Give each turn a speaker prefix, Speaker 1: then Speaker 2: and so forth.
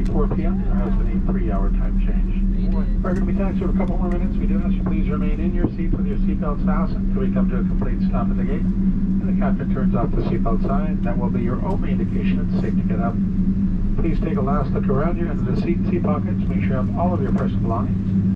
Speaker 1: 10:44 p.m. There has been a 3-hour time change. We're going to be taxiing for a couple more minutes. We do ask you please remain in your seats with your seatbelts fastened until we come to a complete stop at the gate. And the captain turns off the seatbelt sign. That will be your only indication it's safe to get up. Please take a last look around you under the seat pockets. Make sure you have all of your personal belongings.